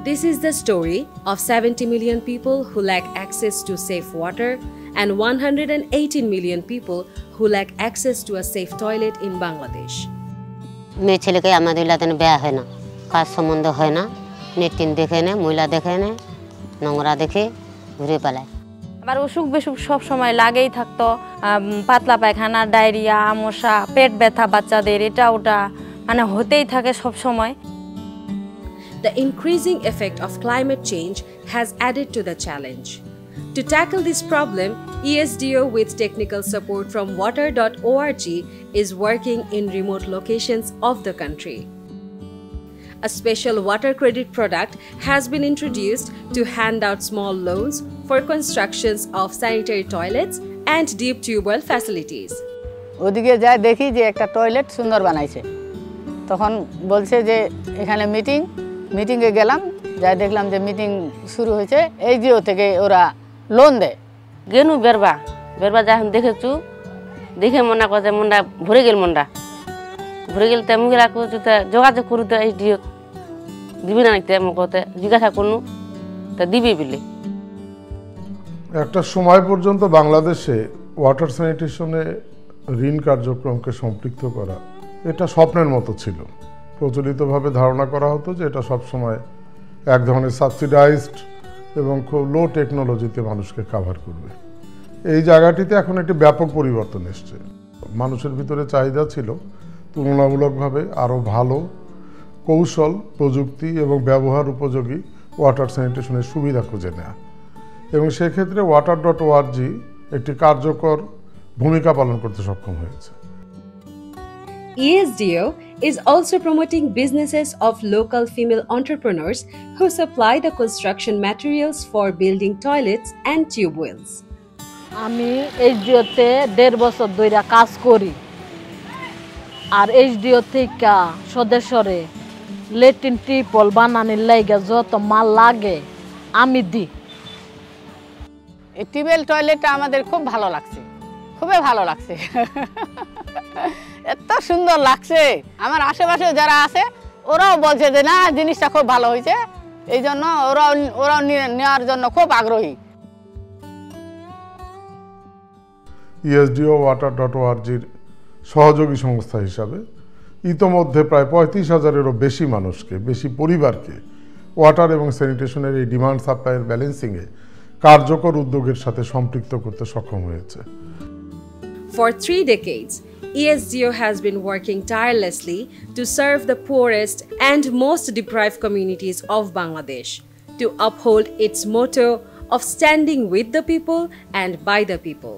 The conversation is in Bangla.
This is the story of 70 million people who lack access to safe water and 118 million people who lack access to a safe toilet in Bangladesh. মেয়ে ছেলেকে আমাদের লাতেন বেয়া হয় না, কাজ সম্বন্ধ হয় না, নেটিন দেখে না, ময়লা দেখে না, নোংরা দেখে ঘুরে পালায়। আবার অসুখ বিসুখ সব সময় লাগেই থাকতো, পাতলা পায়খানা, ডায়রিয়া, আমশা, পেট ব্যথা বাচ্চাদের এটা ওটা মানে হতেই থাকে সব সময়। The increasing effect of climate change has added to the challenge. To tackle this problem, ESDO with technical support from water.org is working in remote locations of the country. A special water credit product has been introduced to hand out small loans for constructions of sanitary toilets and deep tube well facilities. ওদিকে যায় দেখি যে একটা টয়লেট সুন্দর বানাইছে, তখন বলছে যে এখানে মিটিংয়ে গেলাম, যাই দেখলাম যে মিটিং শুরু হয়েছে, এইচডিও থেকে ওরা লোন দেয়। গেনু বেরবা যখন দেখেছু দেখে মনে করে মনটা ভরে গেল তেমন গেলা যোগাযোগ করতে এইচডিও দিবি না নাকি আমাকে জিজ্ঞাসা করনু তা দিবি বলে। একটা সময় পর্যন্ত বাংলাদেশে ওয়াটার স্যানিটেশনে ঋণ কার্যক্রমকে সম্পৃক্ত করা এটা স্বপ্নের মতো ছিল। প্রচলিতভাবে ধারণা করা হতো যে এটা সবসময় এক ধরনের সাবসিডাইজড এবং খুব লো টেকনোলজিতে মানুষকে কাভার করবে। এই জায়গাটিতে এখন একটি ব্যাপক পরিবর্তন এসছে। মানুষের ভিতরে চাহিদা ছিল তুলনামূলকভাবে আরও ভালো কৌশল, প্রযুক্তি এবং ব্যবহার উপযোগী ওয়াটার স্যানিটেশনের সুবিধা খুঁজে নেওয়া, এবং সেক্ষেত্রে water.org একটি কার্যকর ভূমিকা পালন করতে সক্ষম হয়েছে। ESDO is also promoting businesses of local female entrepreneurs who supply the construction materials for building toilets and tube wells. আমি এইচডিওতে 1.5 বছর ধরে কাজ করি, আর এইচডিও থেকে সদস্যরে লেট্রিন টিউবওয়েল বানানোর লাইগা যত মাল লাগে আমি দিই। এই টিউবওয়েল টয়লেটটা আমাদের খুব ভালো লাগছে, খুবই ভালো লাগছে, এত সুন্দর লাগছে। আমার আশেপাশে যারা আছে ওরাও বলছে যে না জিনিসটা খুব ভালো হয়েছে, এই জন্য ওরাও নেওয়ার জন্য খুব আগ্রহী। ESDO water.org-র সহযোগী সংস্থা হিসাবে ইতোমধ্যে প্রায় 35,000-এরও বেশি মানুষকে, বেশি পরিবারকে ওয়াটার এবং স্যানিটেশনের এই ডিমান্ড সাপ্লাইয়ের ব্যালেন্সিংয়ে কার্যকর উদ্যোগের সাথে সম্পৃক্ত করতে সক্ষম হয়েছে। For 3 decades, ESDO has been working tirelessly to serve the poorest and most deprived communities of Bangladesh, to uphold its motto of standing with the people and by the people.